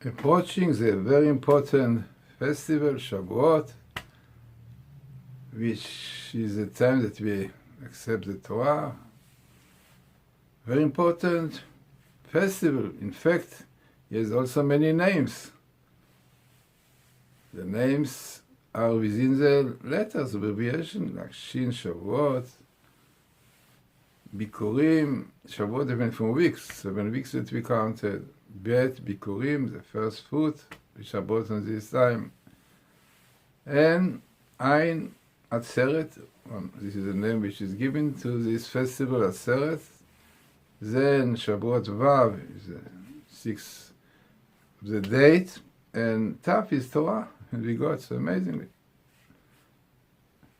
approaching the very important festival, Shavuot, which is the time that we accept the Torah. Very important festival. In fact, it has also many names. The names are within the letters, abbreviation, like Shin, Shavuot, Bikurim. Shavuot depends from weeks, 7 weeks that we counted. Bet, Bikurim, the first fruit, which are brought on this time. And Ein, Atzeret, this is the name which is given to this festival, Atzeret. Then Shavuot Vav is the 6th of the date, and Taf is Torah, and we got so amazingly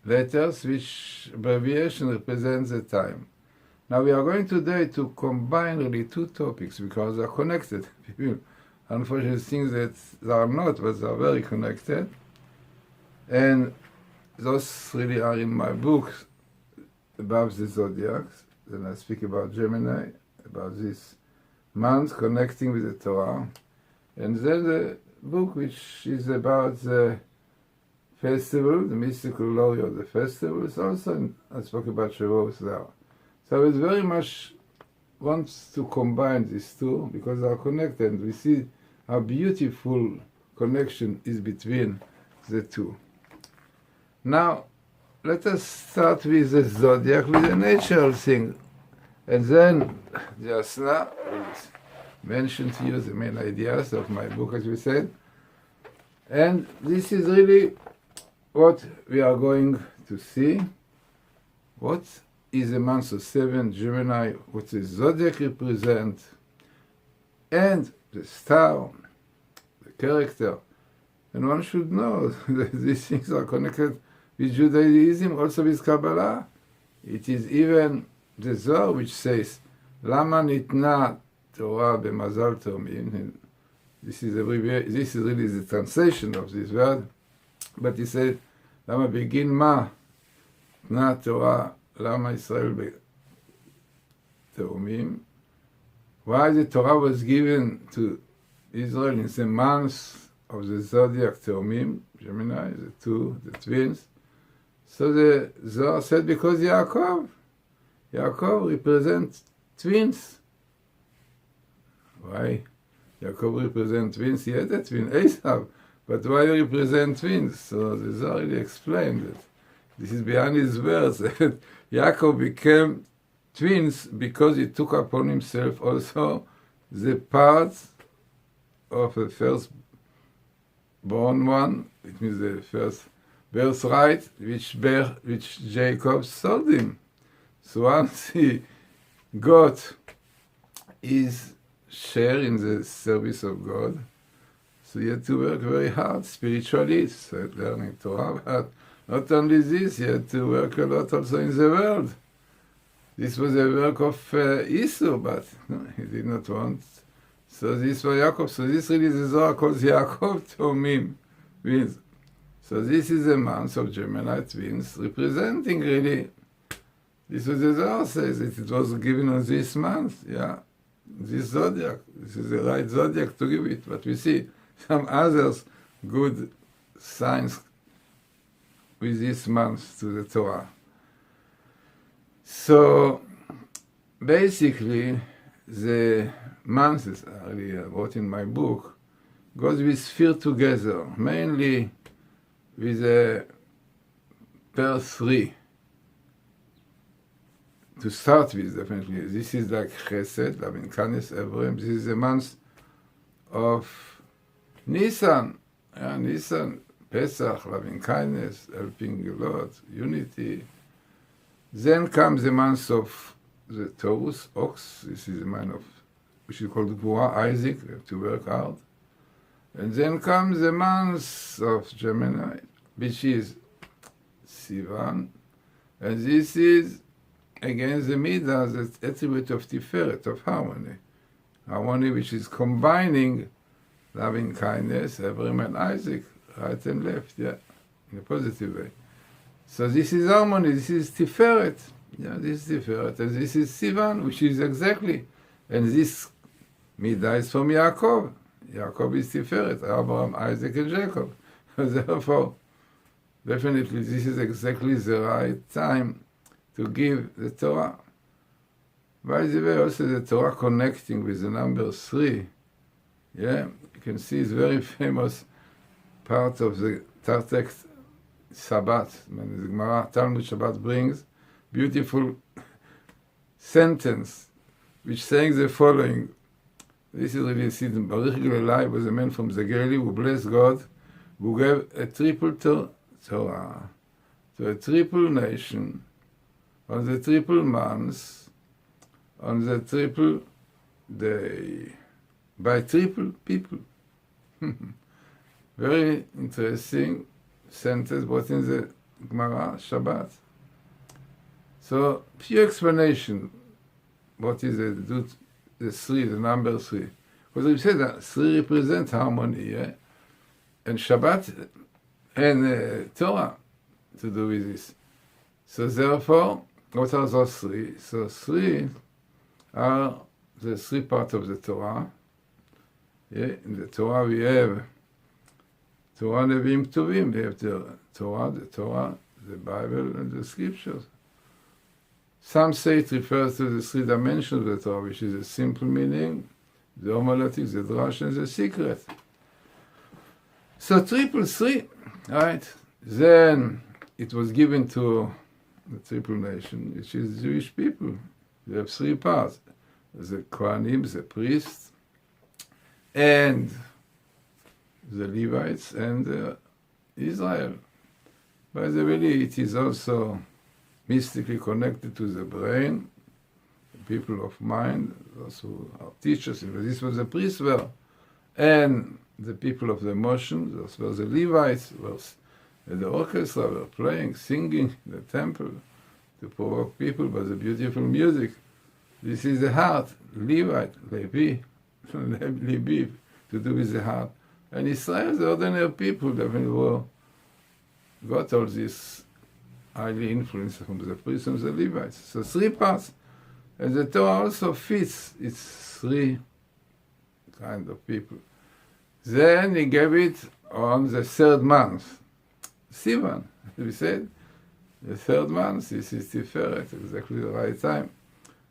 letters which abbreviation represents the time. Now we are going today to combine really two topics because they are connected. Unfortunately, things that they are not, but they are very connected. And those really are in my book about the zodiacs. Then I speak about Gemini, about this month connecting with the Torah. And then the book which is about the festival, the mystical glory of the festival, is also, I spoke about Shavuot there. So it very much wants to combine these two because they are connected. And we see how beautiful connection is between the two. Now, let us start with the zodiac, with the natural thing. And then, just now, we'll mention to you the main ideas of my book, as we said. And this is really what we are going to see. What is the month of 7, Gemini, what the zodiac represent, and the star, the character. And one should know that these things are connected with Judaism, also with Kabbalah. It is even the Zohar which says, Lama nitna Torah b'mazal tomim. This is really the translation of this word. But he said, Lama begin ma tna Torah Lama Israel b'teumim. Why the Torah was given to Israel in the month of the zodiac Teumim, Gemini, the twins. So the Zohar said because Yaakov represents twins. Why? Yaakov represents twins. He had a twin, Esau. But why he represent twins? So the Zohar really explained it. This is behind his words. Yaakov became twins because he took upon himself also the part of the first born one, it means the first birthright, which Jacob sold him. So once he got his share in the service of God, so he had to work very hard spiritually, so learning Torah, but not only this, he had to work a lot also in the world. This was a work of Esau, but no, he did not want. So this was Yaakov. So this really the Zohar calls Yaakov Tomim, twins. So this is a month of Gemini twins, representing really, this was the Zohar says that it was given on this month, this zodiac. This is the right zodiac to give it, but we see some others good signs with this month to the Torah. So basically, the months I wrote in my book goes with fear together, mainly with the pair 3. To start with, definitely, this is like Chesed, loving kindness, Abraham. This is the month of Nisan. Nisan, Pesach, loving kindness, helping a lot, unity. Then comes the month of the Taurus, ox. This is the month of, which is called Gvura, Isaac. We have to work hard. And then comes the month of Gemini, which is Sivan. And this is, again, the Midah, the attribute of Tiferet, of harmony. Harmony which is combining loving kindness, Abraham and Isaac, right and left, in a positive way. So this is harmony, this is Tiferet. This is Tiferet, and this is Sivan, which is exactly, and this Midah is from Yaakov. Yaakov is Tiferet, Abraham, Isaac, and Jacob. Therefore, definitely this is exactly the right time to give the Torah. By the way, also the Torah connecting with the number 3. Yeah, you can see it's very famous part of the text Shabbat. When the Gemara Talmud Shabbat brings beautiful sentence which saying the following. This is really seen. Baruch Gilelai was a man from the Galilee who blessed God, who gave a triple Torah to a triple nation on the triple months, on the triple day, by triple people. Very interesting sentence brought in the Gemara Shabbat. So, few explanation. What is the 3, the number 3? Because we said that 3 represents harmony, yeah? And Shabbat and Torah to do with this. So therefore, what are those 3? So 3 are the 3 parts of the Torah. Yeah? In the Torah we have Torah, Nevi'im, Ktuvim. We have the Torah, the Bible, and the Scriptures. Some say it refers to the 3 dimensions of the Torah, which is the simple meaning, the homiletic, the drash, and the secret. So triple 3, right? Then it was given to the triple nation, which is Jewish people. They have 3 parts: the Kohanim, the priests, and the Levites, and Israel. By the way, it is also mystically connected to the brain, the people of mind, those who are teachers, this was the priests were, and the people of the emotion, those were the Levites, was the orchestra were playing, singing in the temple to provoke people by the beautiful music. This is the heart, Levite, Levi, Levi, to do with the heart. And Israel, the ordinary people, definitely got all this highly influenced from the priests and the Levites. So 3 parts. And the Torah also fits its 3 kind of people. Then he gave it on the 3rd month. Sivan, we said. The 3rd month, this is Tiferet, exactly the right time.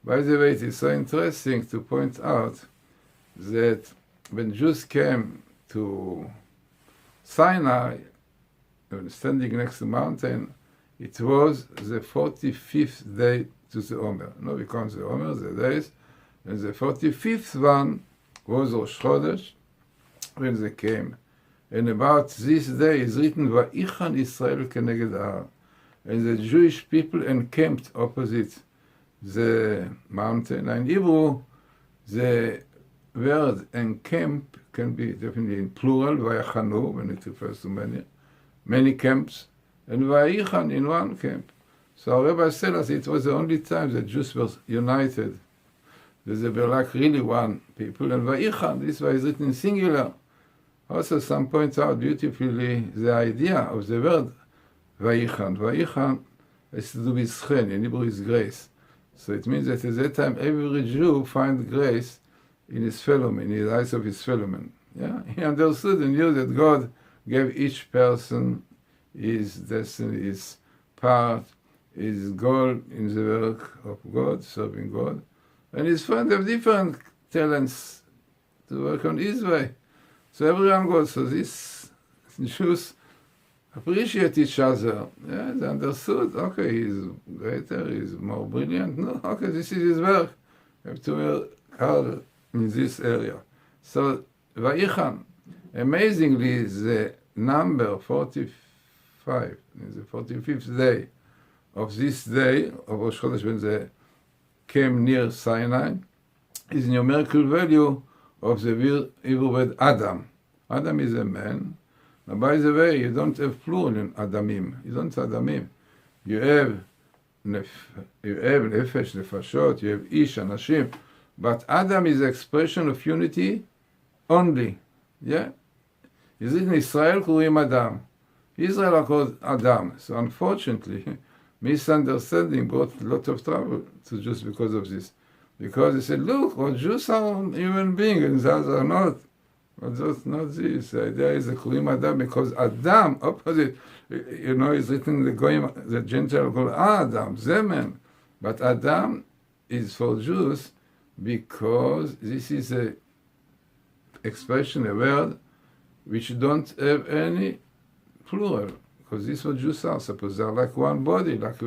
By the way, it is so interesting to point out that when Jews came to Sinai, standing next to the mountain, it was the 45th day to the Omer. No, we count the Omer, the days. And the 45th one was Rosh Chodesh, when they came. And about this day is written, Va'ichan Israel keneged Ahar. And the Jewish people encamped opposite the mountain. And in Hebrew, the word encamp can be definitely in plural, Va'yachanu, when it refers to many camps, and Va'ichan in one camp. So our rabbis tell us it was the only time that Jews were united. That they were like really one people. And Va'ichan, this was written in singular. Also some point out beautifully the idea of the word Va'ichan. Va'ichan has to do with chen, in Hebrew is grace. So it means that at that time every Jew find grace in his fellow man, in the eyes of his fellow man. Yeah? He understood and knew that God gave each person his destiny, his part, his goal in the work of God, serving God. And his friends have different talents to work on his way. So everyone goes, so these Jews appreciate each other. Yeah, they understood, okay, he's greater, he's more brilliant. No, okay, this is his work. You have to work hard in this area. So, Va'ichan, amazingly, the number 45, the 45th day of this day of Rosh Chodesh, when they came near Sinai, is numerical value of the Hebrew word Adam. Adam is a man. Now, by the way, you don't have plural in Adamim. You don't have Adamim. You have Nefesh, Nefashot, you have Ish, Anashim. But Adam is the expression of unity only. Yeah? Is it in Israel Kurim Adam? Israel are called Adam. So unfortunately, misunderstanding brought a lot of trouble to Jews because of this. Because they said, look, well, Jews are human beings and others are not. But that's not this. The idea is the Kurim Adam, because Adam, opposite, is written in the Goyim, the Gentile called Adam, Zeman. But Adam is for Jews because this is a expression, a word, which don't have any plural. Because this is what Jews are. Suppose they are like one body. Like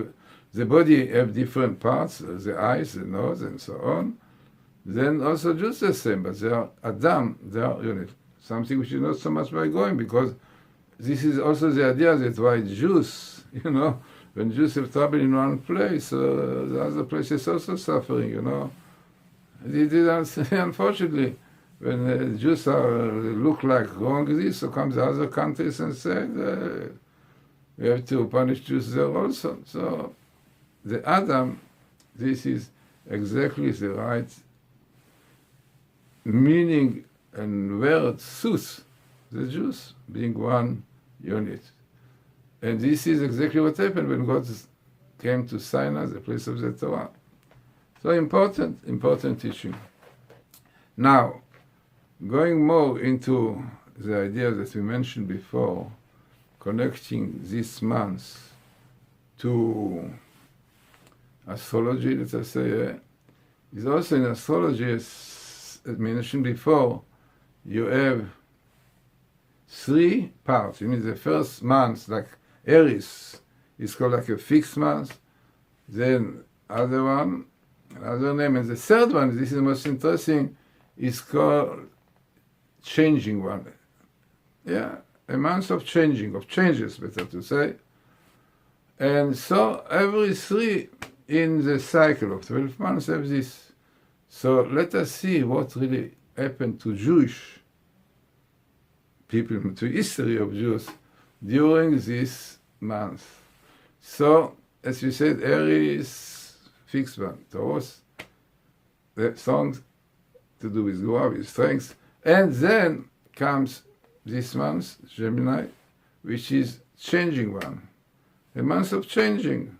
the body have different parts, the eyes, the nose, and so on. Then also Jews the same, but they are Adam, they are unit. Something which is not so much by going, because this is also the idea that why Jews, when Jews have trouble in one place, the other place is also suffering, It is, unfortunately, when Jews look like wrong this, so come the other countries and say, we have to punish Jews there also. So the Adam, this is exactly the right meaning and word, sus, the Jews being one unit. And this is exactly what happened when God came to Sinai, the place of the Torah. So important teaching. Now, going more into the idea that we mentioned before, connecting this month to astrology, let us say, is also in astrology, as mentioned before, you have 3 parts. You mean the first month, like Aries, is called like a fixed month. Then other one, another name, and the third one, this is the most interesting, is called changing one. Yeah, a month of changing, of changes, better to say. And so every 3 in the cycle of 12 months have this. So let us see what really happened to Jewish people, to history of Jews during this month. So, as we said, Aries, fixed one, Taurus, the songs to do with Gua, with strength. And then comes this month, Gemini, which is changing one. A month of changing.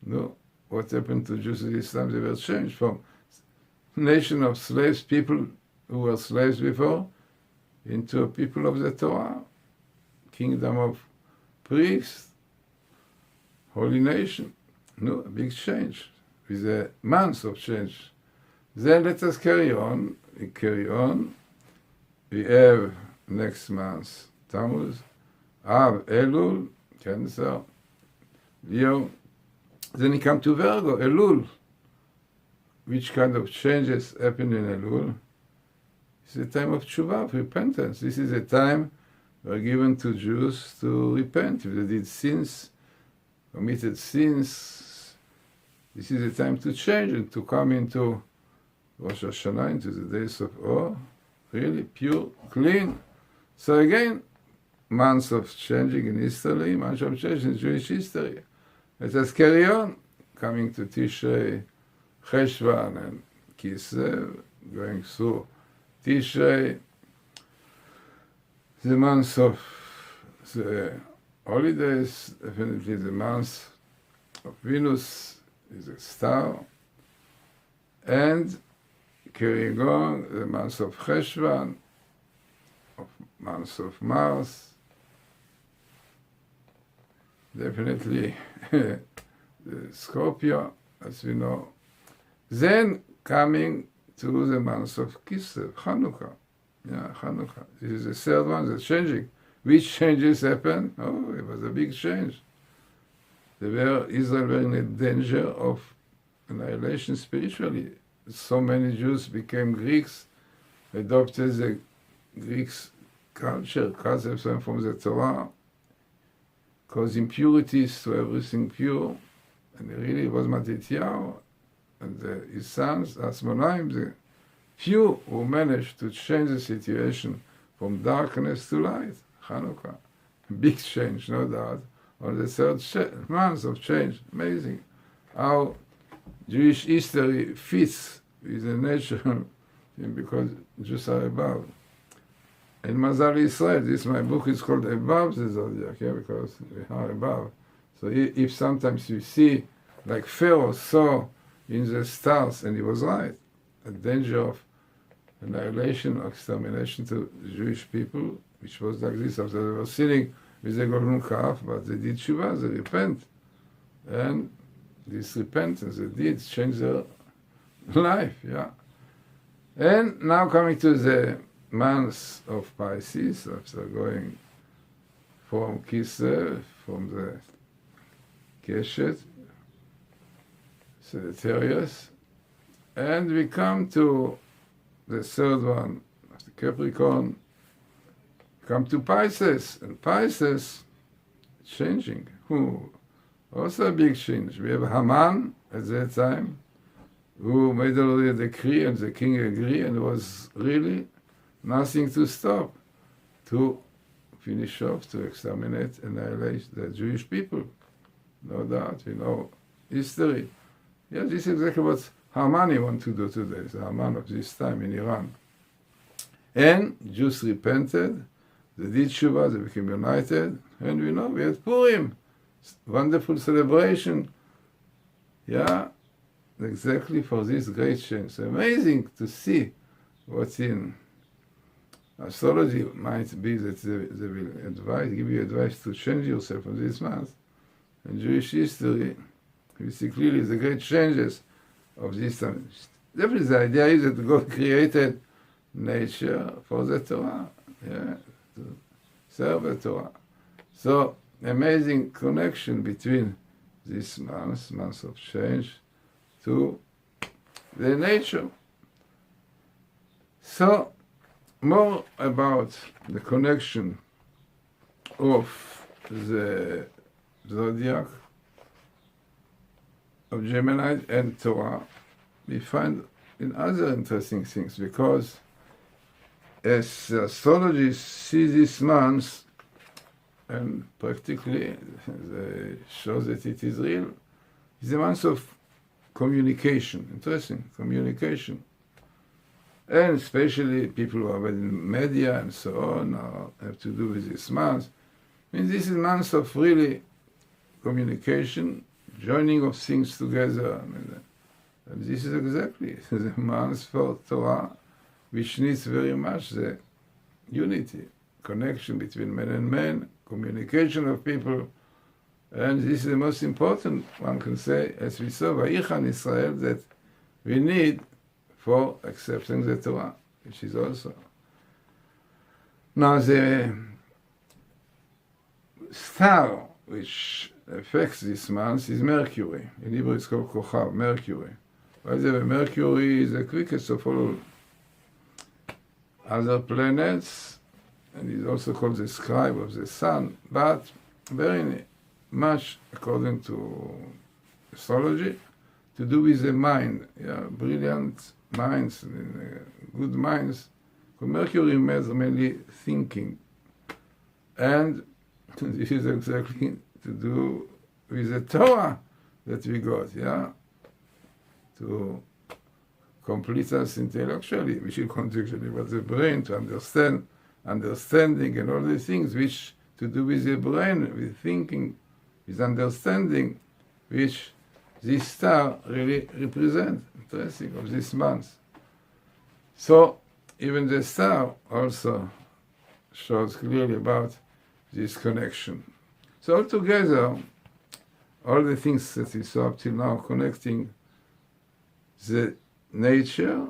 No, what happened to Jews this time? They were changed from nation of slaves, people who were slaves before, into a people of the Torah, kingdom of priests, holy nation. No, a big change, with a month of change. Then let us carry on. We have next month Tammuz, Av, Elul, Cancer, Leo. Then we come to Virgo, Elul. Which kind of changes happen in Elul? It's a time of tshuva, of repentance. This is a time given to Jews to repent if they did sins, committed sins. This is a time to change and to come into Rosh Hashanah, into the days of awe, really pure, clean. So again, months of changing in history, months of change in Jewish history. Let us carry on, coming to Tishrei, Cheshvan and Kislev, going through Tishrei, the month of the holidays, definitely the month of Venus is a star, and carrying on the month of Cheshvan, month of Mars, definitely the Scorpio, as we know. Then coming to the month of Kislev, Hanukkah. Yeah, Hanukkah. This is the third one that's changing. Which changes happen? Oh, it was a big change. Israel were in a danger of annihilation spiritually. So many Jews became Greeks, adopted the Greeks' culture, concepts from the Torah, caused impurities to everything pure. And really it was Matityahu and his sons, Asmonaim, the few who managed to change the situation from darkness to light. Hanukkah. Big change, no doubt. On the third month of change. Amazing how Jewish history fits with the nature because Jews are above. In Mazal Israel, my book is called Above the Zodiac, because we are above. So if sometimes you see, like Pharaoh saw in the stars, and he was right, a danger of annihilation or extermination to Jewish people, which was like this after they were sinning with the golden calf, but they did tshuva, they repent. And this repentance, they did change their life, yeah. And now coming to the months of Pisces, after going from Kislev, from the Keshet, Sagittarius, and we come to the third one, after Capricorn, come to Pisces, and Pisces changing. Also a big change. We have Haman at that time, who made already a decree, and the king agreed, and there was really nothing to stop, to finish off, to exterminate, annihilate the Jewish people. No doubt, we know history. Yeah, this is exactly what Haman want to do today, the Haman of this time in Iran. And Jews repented, they did tshuva, they became united, and we know we had Purim, wonderful celebration. Yeah, exactly for this great change. So amazing to see what in astrology might be that they will give you advice to change yourself in this month. In Jewish history, we see clearly the great changes of this time. Definitely the idea is that God created nature for the Torah, yeah, to serve the Torah. So, amazing connection between this month of change, to the nature. So, more about the connection of the zodiac of Gemini and Torah, we find in other interesting things, because as astrologists see this month, and practically they show that it is real, it's a month of communication, interesting, communication. And especially people who are in media and so on have to do with this month. I mean, this is a month of really communication, joining of things together. I mean, and this is exactly the month for Torah, which needs very much the unity, connection between man and man, communication of people. And this is the most important, one can say, as we saw, Vayichan Israel, that we need for accepting the Torah, which is also. Now the star which affects this month is Mercury. In Hebrew it's called Kochav, Mercury. By the way, Mercury is the quickest of all other planets, and is also called the scribe of the sun, but very much, according to astrology, to do with the mind, yeah, brilliant minds, good minds. Mercury means mainly thinking, and this is exactly to do with the Torah that we got, yeah, to complete us intellectually, which is contextually, but the brain to understand, understanding and all these things which to do with the brain, with thinking, with understanding, which this star really represents, interesting, of this month. So even the star also shows clearly about this connection. So altogether, all the things that we saw up till now connecting the nature,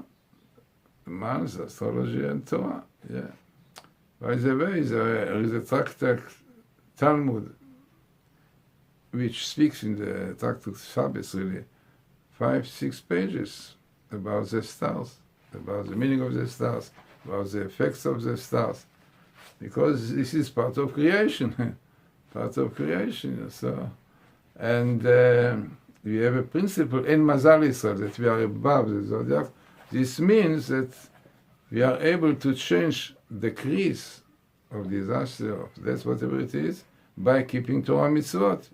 the month, astrology, and Torah. Yeah. By the way, there is a tractate, Talmud, which speaks in the tractate Shabbos, really, 5-6 pages about the stars, about the meaning of the stars, about the effects of the stars, because this is part of creation, part of creation. So, and we have a principle in Mazal Israel that we are above the zodiac. This means that we are able to change decrees of disaster, of death, whatever it is, by keeping Torah mitzvot.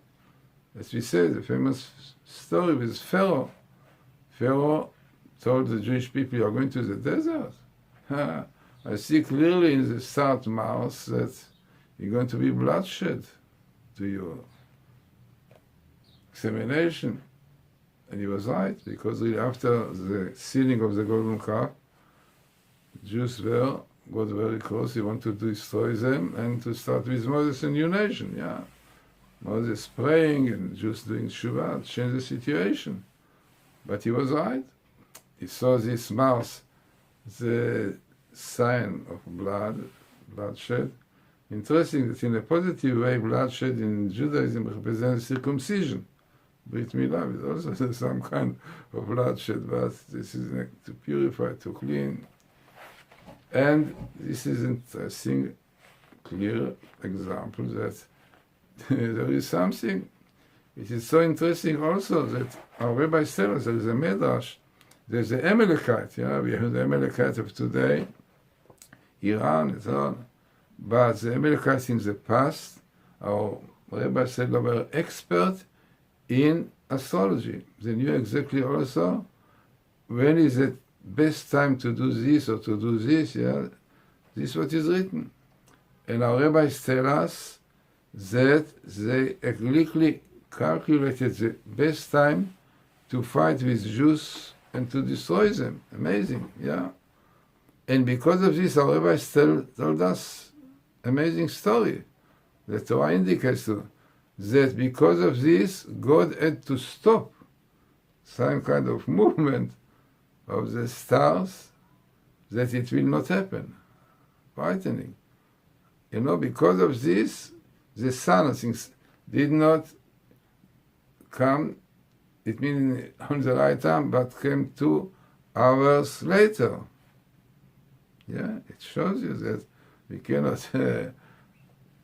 As we said, the famous story with Pharaoh. Pharaoh told the Jewish people, you are going to the desert. I see clearly in the start mouth that you're going to be bloodshed to your examination. And he was right, because really after the sealing of the golden calf, Jews got very close. He wanted to destroy them and to start with Moses a new nation. Yeah, Moses praying and Jews doing Shuvah, change the situation. But he was right. He saw this Mars, the sign of bloodshed. Interesting that in a positive way, bloodshed in Judaism represents circumcision. Brit Milah is also some kind of bloodshed, but this is to purify, to clean. And this is interesting, clear example that there is something. It is so interesting also that our rabbis tell us there is a Midrash, there's the Amalekite, we have the Amalekite of today, Iran and so on. But the Amalekites in the past, our rabbis said they were expert in astrology. They knew exactly also when is the best time to do this or to do this, This is what is written. And our rabbis tell us that they exactly calculated the best time to fight with Jews and to destroy them. Amazing, And because of this, our rabbis told us amazing story. The Torah indicates that because of this, God had to stop some kind of movement of the stars, that it will not happen. Frightening. Because of this, the sun, I think, did not come, it means on the right time, but came 2 hours later. It shows you that we cannot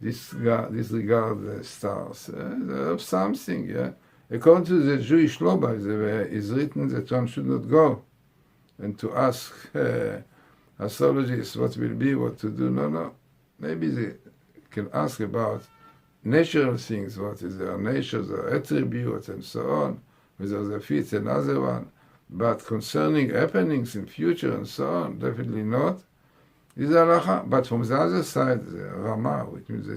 disregard the stars. There is something, According to the Jewish law, by the way, is written that one should not go and to ask astrologists what will be, what to do. No. Maybe they can ask about natural things, what is their nature, their attributes, and so on, whether they fit another one. But concerning happenings in future and so on, definitely not. This is halacha. But from the other side, the Rama, which means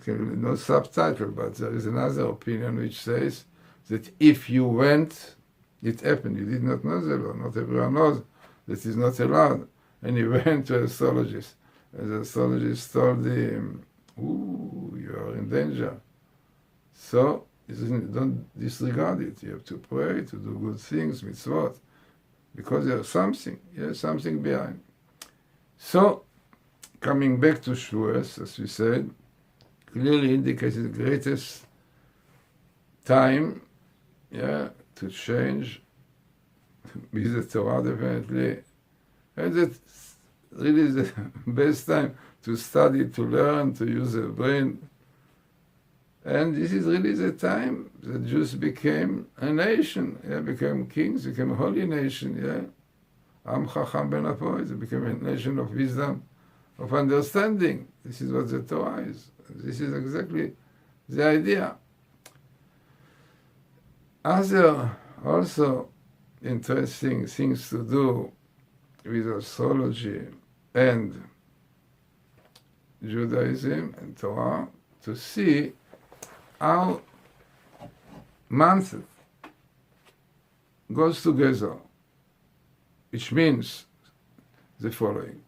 no subtitle, but there is another opinion which says that if you went, it happened. You did not know the law. Not everyone knows that is not allowed. And he went to an astrologist. And the astrologist told him, you are in danger. So, don't disregard it. You have to pray, to do good things, mitzvot, because there's something behind. So, coming back to Shavuos, as we said, clearly indicates the greatest time, to change with the Torah, definitely. And that really is the best time to study, to learn, to use the brain. And this is really the time the Jews became a nation, became kings, became a holy nation, Am Chacham Ben Apoy, they became a nation of wisdom, of understanding. This is what the Torah is. This is exactly the idea. Other also interesting things to do with astrology and Judaism and Torah, to see how month goes together, which means the following.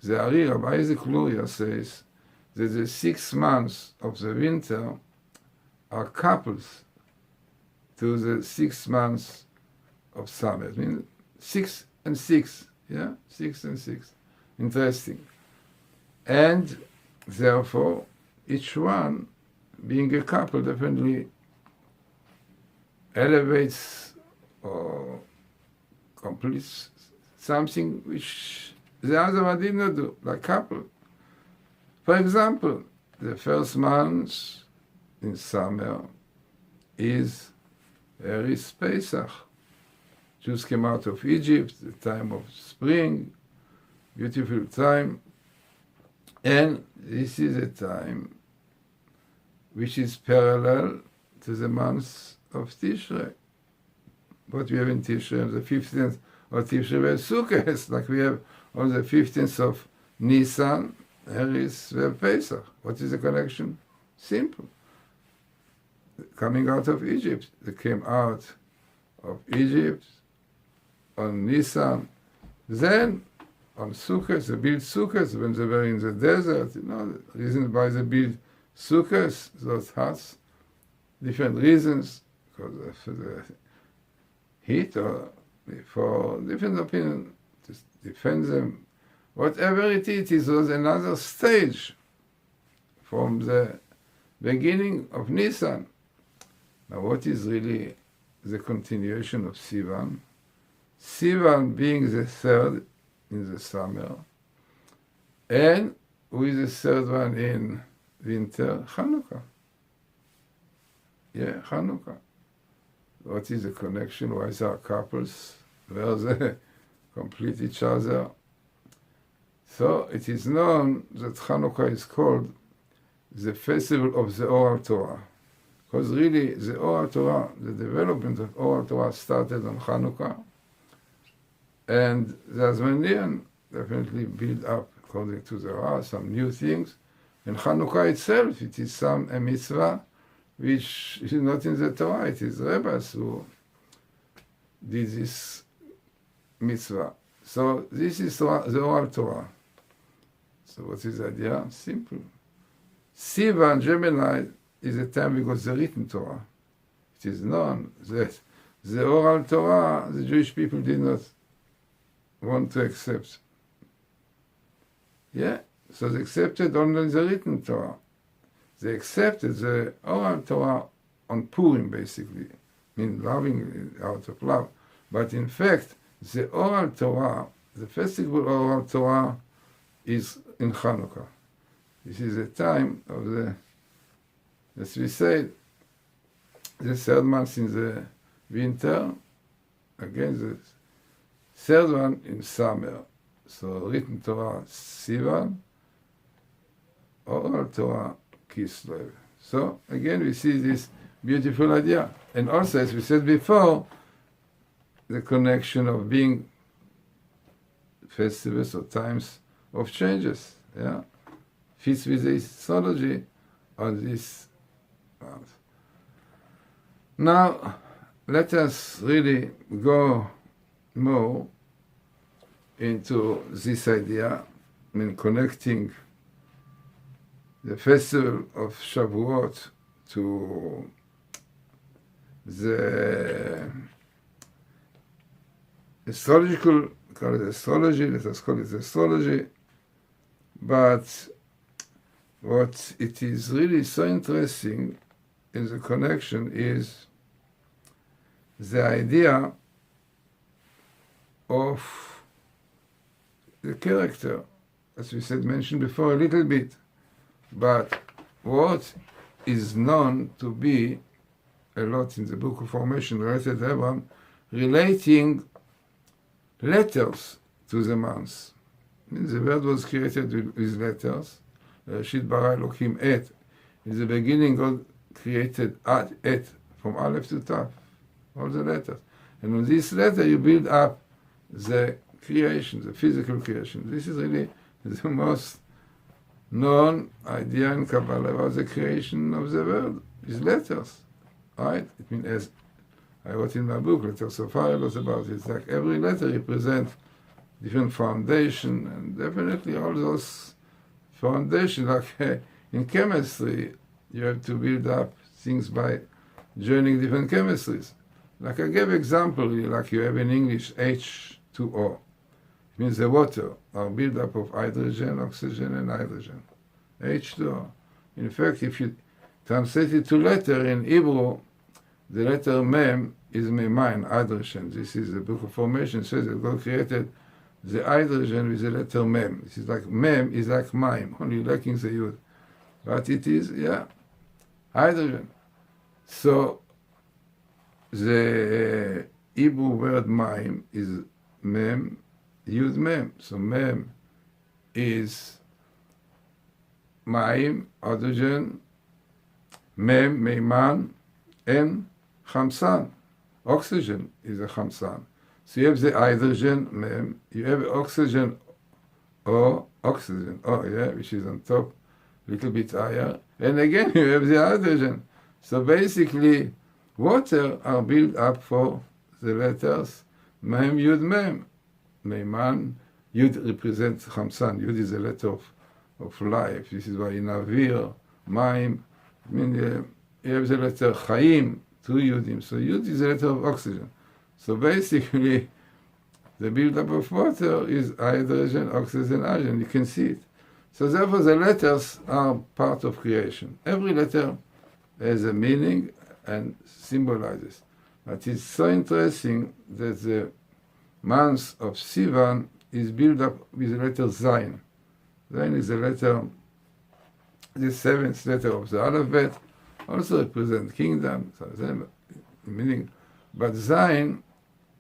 The Ari Rabbi Isaac Luria says that the 6 months of the winter are couples to the 6 months of summer. It means 6 and 6, 6 and 6. Interesting. And therefore, each one, being a couple, definitely elevates or completes something which the other one did not do, like couple. For example, the first month in summer is Pesach. Jews came out of Egypt, the time of spring, beautiful time, and this is a time which is parallel to the month of Tishrei. What we have in Tishrei on the 15th of Tishrei, we have Sukkot, like we have on the 15th of Nisan, there is Pesach. What is the connection? Simple. Coming out of Egypt. They came out of Egypt on Nisan. Then on sukkahs. They build sukkahs when they were in the desert. The reason why they build sukkahs, those huts, different reasons, because of the heat or for different opinions, to defend them. Whatever it was another stage from the beginning of Nisan. Now, what is really the continuation of Sivan? Sivan being the third in the summer, and who is the third one in winter? Chanukah. Yeah, Chanukah. What is the connection? Why are couples? Where they complete each other? So it is known that Chanukah is called the festival of the oral Torah. Because really, the oral Torah, the development of oral Torah started on Chanukah, and the Azmanian definitely built up, according to the Ra, some new things. And Chanukah itself, it is a mitzvah which is not in the Torah. It is rabbis who did this mitzvah. So this is Torah, the oral Torah. So what is the idea? Simple. Sivan, Gemini, is a time because the written Torah. It is known that the oral Torah, the Jewish people did not want to accept. Yeah, so they accepted only the written Torah. They accepted the oral Torah on Purim, basically, loving it out of love. But in fact, the oral Torah, the festival oral Torah, is in Chanukah. This is the time of the, as we said, the third month in the winter, again the third one in summer. So written Torah, Sivan, oral Torah, Kislev. So again we see this beautiful idea. And also, as we said before, the connection of being festivals or times of changes, yeah, fits with the astrology on this month. Now, let us really go more into this idea, connecting the festival of Shavuot to the astrological, call it astrology, let us call it astrology, but what it is really so interesting in the connection is the idea of the character, as we said, mentioned before a little bit, but what is known to be a lot in the Book of Formation, related to Abraham, relating letters to the months. The world was created with letters. Reshit bara Elohim et. In the beginning, God created et, from Aleph to Tav, all the letters. And on this letter, you build up the creation, the physical creation. This is really the most known idea in Kabbalah about the creation of the world, is letters, right? It means, as I wrote in my book, Letters of Philos, about it, it's like every letter represents different foundation, and definitely all those foundations, like in chemistry, you have to build up things by joining different chemistries. Like I gave example, like you have in English, H2O. It means the water are built up of hydrogen, oxygen, and hydrogen. H2O. In fact, if you translate it to letter in Hebrew, the letter Mem is Memain, hydrogen. This is the Book of Formation, says that God created the hydrogen with the letter Mem. This is like Mem is like Mime, only lacking the Yud. But it is, hydrogen. So the Hebrew word Mime is Mem, Yud Mem. So Mem is Mime, hydrogen, Mem, Meiman, and Chamsan. Oxygen is a Chamsan. So you have the hydrogen, Mem, you have oxygen, which is on top, a little bit higher, and again you have the hydrogen. So basically, water are built up for the letters Mem, Yud, Mem. Meiman, Yud represents Chamsan. Yud is a letter of life. This is why in Avir, Maim, you have the letter Chaim, 2 Yudim. So Yud is a letter of oxygen. So basically, the buildup of water is hydrogen, oxygen, hydrogen. You can see it. So therefore, the letters are part of creation. Every letter has a meaning and symbolizes. But it's so interesting that the month of Sivan is built up with the letter Zayin. Zayin is the letter, the 7th letter of the alphabet, also represents kingdom, meaning. But Zayin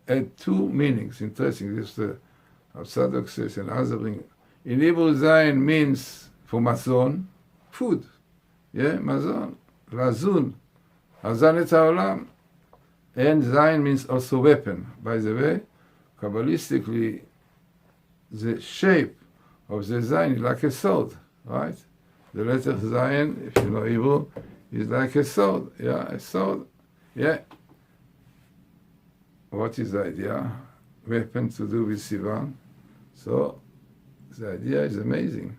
had 2 meanings. Interesting. This the Orthodox says and other thing. In Hebrew, Zayin means for mazon, food. Yeah, mazon, lazun, hazan et haolam. And Zayin means also weapon. By the way, Kabbalistically, the shape of the Zayin is like a sword, right? The letter Zayin, if you know Hebrew, is like a sword. Yeah, a sword. Yeah. What is the idea? Weapon to do with Sivan. So, the idea is amazing.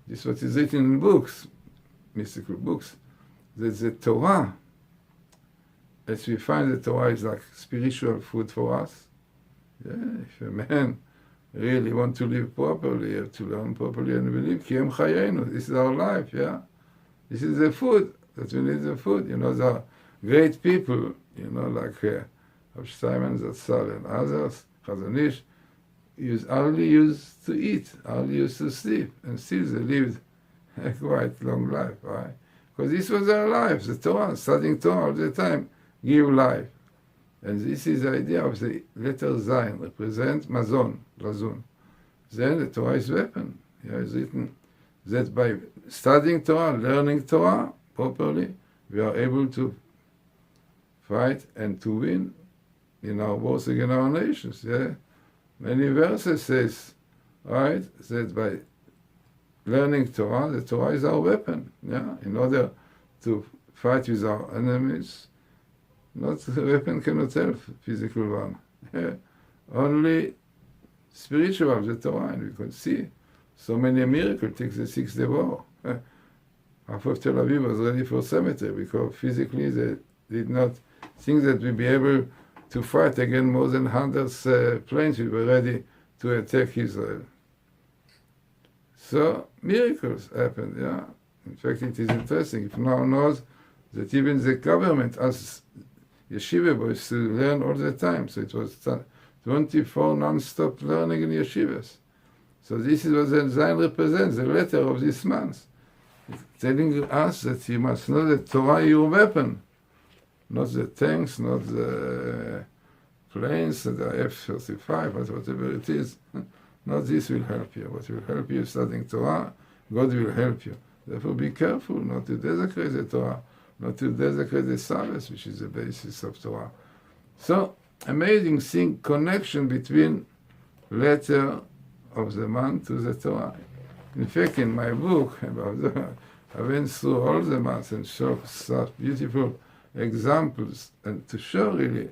This is what is written in books, mystical books, that the Torah, as we find the Torah is like spiritual food for us. Yeah, if a man really want to live properly, you have to learn properly and believe. Kiyem chayenu. This is our life, yeah? This is the food, that we need the food. You know, there are great people, you know, like Rav Simon Zatzal and others, Chazon Ish, hardly used to eat, hardly used to sleep, and still they lived a quite long life, right? Because this was their life, the Torah, studying Torah all the time, give life. And this is the idea of the letter Zayin, represent mazon, lazun. Then the Torah is weapon. Here is written that by studying Torah, learning Torah properly, we are able to fight and to win in our wars against our nations. Yeah? Many verses says, right, that by learning Torah, the Torah is our weapon. Yeah, in order to fight with our enemies. Not the weapon cannot help physical one. Yeah. Only spiritual, the Torah, and we could see so many miracles. Take the 6-day war. Half of Tel Aviv was ready for cemetery because physically they did not think that we'd be able to fight against more than 100 planes. We were ready to attack Israel. So miracles happened, yeah. In fact, it is interesting. If now knows that even the government asks yeshiva boys to learn all the time. So it was 24 non-stop learning in yeshivas. So this is what the Zayin represents, the letter of this month. It's telling us that you must know that Torah is your weapon. Not the tanks, not the planes, the F-35, but whatever it is. Not this will help you. What will help you is studying Torah. God will help you. Therefore be careful not to desecrate the Torah, not to desecrate the Sabbath, which is the basis of Torah. So, amazing thing, connection between letter of the month to the Torah. In fact, in my book, I went through all the months and showed such beautiful examples and to show really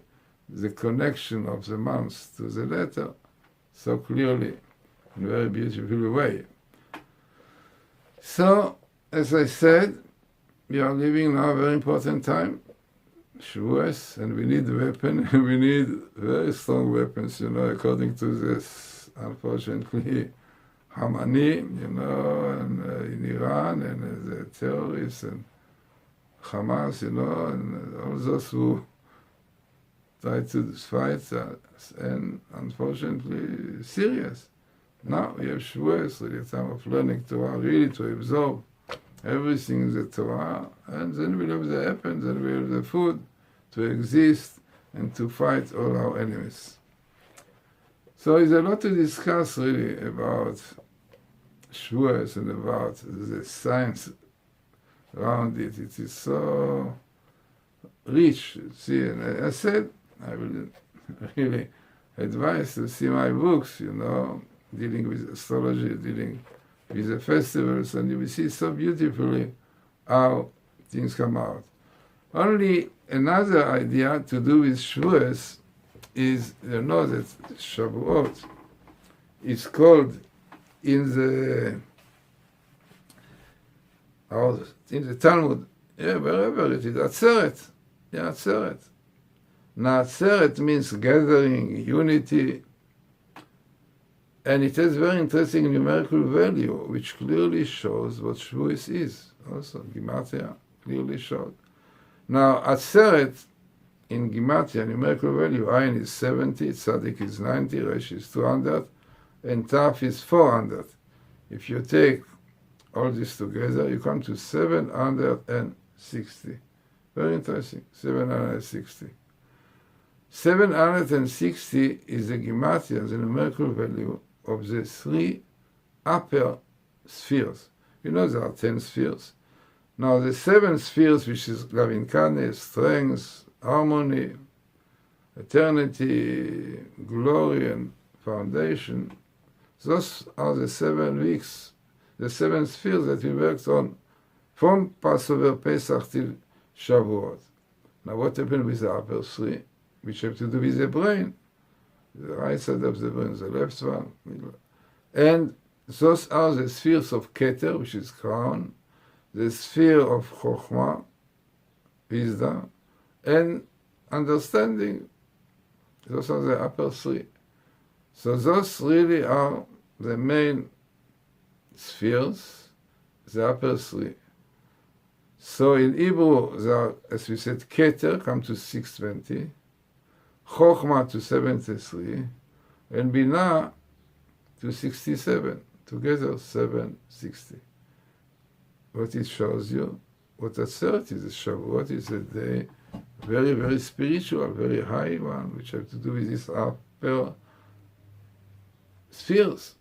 the connection of the months to the letter so clearly, in a very beautiful way. So, as I said, we are living now a very important time, Shavuos, and we need a weapon, and we need very strong weapons, you know, according to this, unfortunately, Hamani, you know, and in Iran, and the terrorists, and Hamas, you know, and all those who try to fight us, and unfortunately, serious. Now we have Shavuos, really a time of learning Torah, really to absorb everything in the Torah, and then we'll have the weapons, and we'll have the food to exist and to fight all our enemies. So there's a lot to discuss really about Shavuos and about the science around it. It is so rich, see, and I said, I will really advise to see my books, you know, dealing with astrology, dealing with the festivals, and you will see so beautifully how things come out. Only another idea to do with Shavuos is, you know, that Shavuot It's called in the Talmud, wherever it is, Atzeret. Yeah, Atzeret. Now, Atzeret means gathering, unity, and it has very interesting numerical value, which clearly shows what Shavuos is. Also, Gematria clearly shows. Now, Atzeret, in Gematria, numerical value, Ayin is 70, Tzadik is 90, Resh is 200, and Taf is 400. If you take all this together, you come to 760. Very interesting, 760. 760 is the Gematria, the numerical value of the 3 upper spheres. You know there are 10 spheres. Now the 7 spheres, which is loving kindness, strength, harmony, eternity, glory, and foundation, those are the 7 weeks, the 7 spheres that we worked on from Passover, Pesach till Shavuot. Now what happened with the upper 3, which have to do with the brain? The right side of the brain, the left one, middle. And those are the spheres of Keter, which is crown, the sphere of Chokhmah, wisdom, and understanding. Those are the upper 3. So those really are the main spheres, the upper 3. So in Hebrew, there are, as we said, Keter come to 620, Chokhmah to 73, and Binah to 67, together 760. What it shows you, what Atzeret is, Shavuot is a day very, very spiritual, very high one, which have to do with these upper spheres.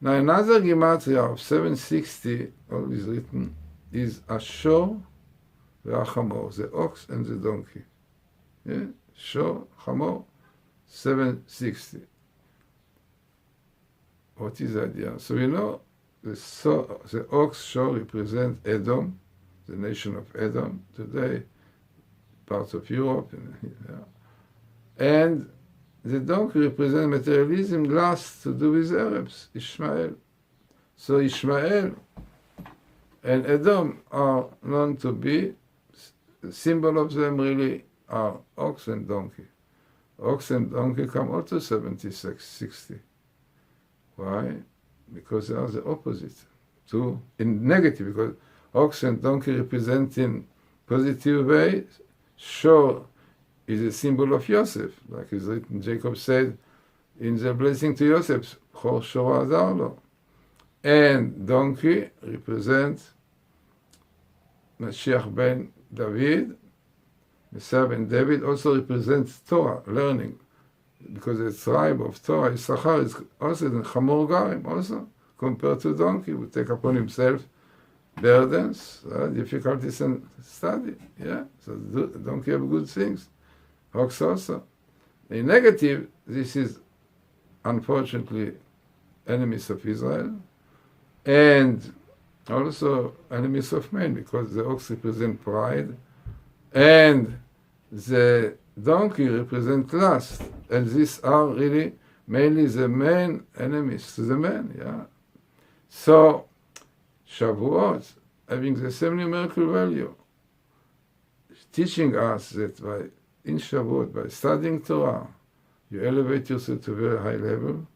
Now another Gematria of 760, all is written, is Ashor ve'Achamor, the ox and the donkey. Yeah? Shor, Chamor, 760. What is the idea? So we know the ox, Shor, represent Edom, the nation of Edom, today part of Europe. And the donkey represents materialism, lust, to do with Arabs, Ishmael. So Ishmael and Edom are known to be, the symbol of them really are ox and donkey. Ox and donkey come also 76, 60. Why? Because they are the opposite. In negative, because ox and donkey represent in positive way. Shor is a symbol of Yosef, like is written, Jacob said in the blessing to Yosef, Chor Shor Azar Lo. And donkey represents Mashiach ben David. Messiah ben David also represents Torah, learning, because the tribe of Torah, Issachar, is also the Chamor Garim, also compared to donkey, who take upon himself burdens, difficulties in study. Yeah, so the donkey have good things. Ox also. In negative, this is unfortunately enemies of Israel, and also enemies of men, because the ox represent pride, and the donkey represent lust, and these are really mainly the main enemies to the men. Yeah. So Shavuot, having the same numerical value, teaching us that in Shavuot, by studying Torah, you elevate yourself to a very high level,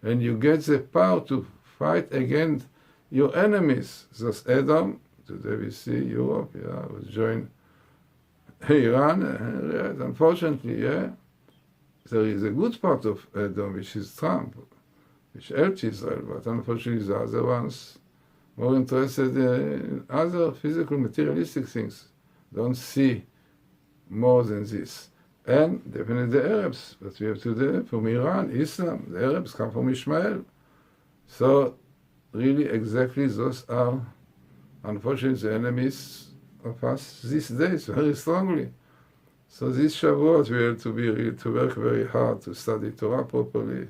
and you get the power to fight against your enemies. Thus Edom, today we see Europe, was joined Iran, unfortunately, there is a good part of Edom, which is Trump, which helps Israel, but unfortunately the other ones more interested in other physical, materialistic things, don't see more than this. And definitely the Arabs that we have today, from Iran, Islam, the Arabs come from Ishmael. So really exactly those are, unfortunately, the enemies of us these days, very strongly. So this Shavuot we have to work very hard to study Torah properly,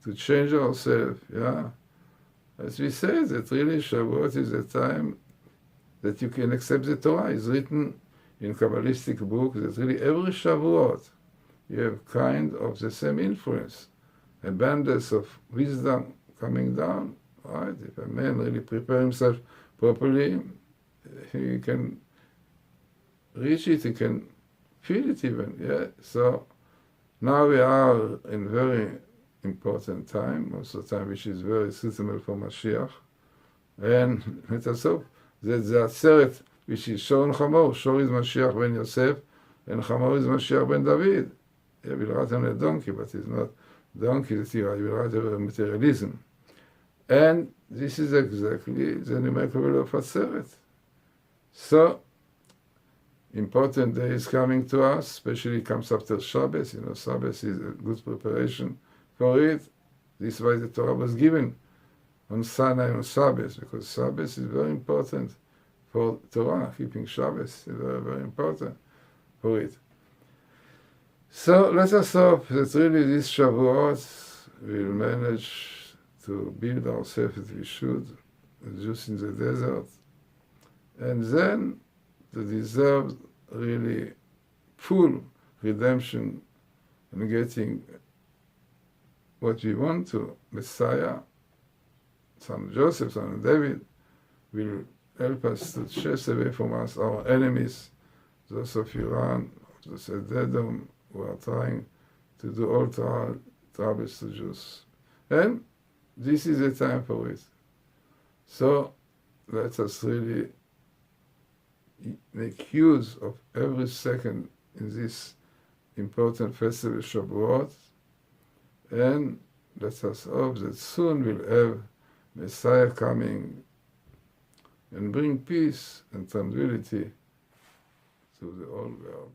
to change ourselves, As we say, that really Shavuot is a time that you can accept the Torah. It's written in Kabbalistic books that really every Shavuot you have kind of the same influence. abundance of wisdom coming down, right? If a man really prepare himself properly, he can reach it, he can feel it even, yeah? So now we are in very important time, also time which is very suitable for Mashiach. And let us hope that the Atzeret, which is Shor and Chamor, Shor is Mashiach ben Yosef, and Chamor is Mashiach ben David. He will write on a donkey, but it's not donkey, he will write on materialism. And this is exactly the numerical of Atzeret. So, important day is coming to us, especially comes after Shabbos. You know, Shabbos is a good preparation for it. This is why the Torah was given on Sinai on Shabbos, because Shabbos is very important for Torah. Keeping Shabbos is very, very important for it. So let us hope that really this Shavuot will manage to build ourselves as we should, just in the desert, and then to deserve really full redemption and getting what we want to. Messiah, son of Joseph, son of David, will help us to chase away from us our enemies, those of Iran, those of Edom, who are trying to do all troubles to Jews. And this is the time for it. So let us really make use of every second in this important festival, Shavuot, and let us hope that soon we'll have Messiah coming and bring peace and tranquility to the whole world.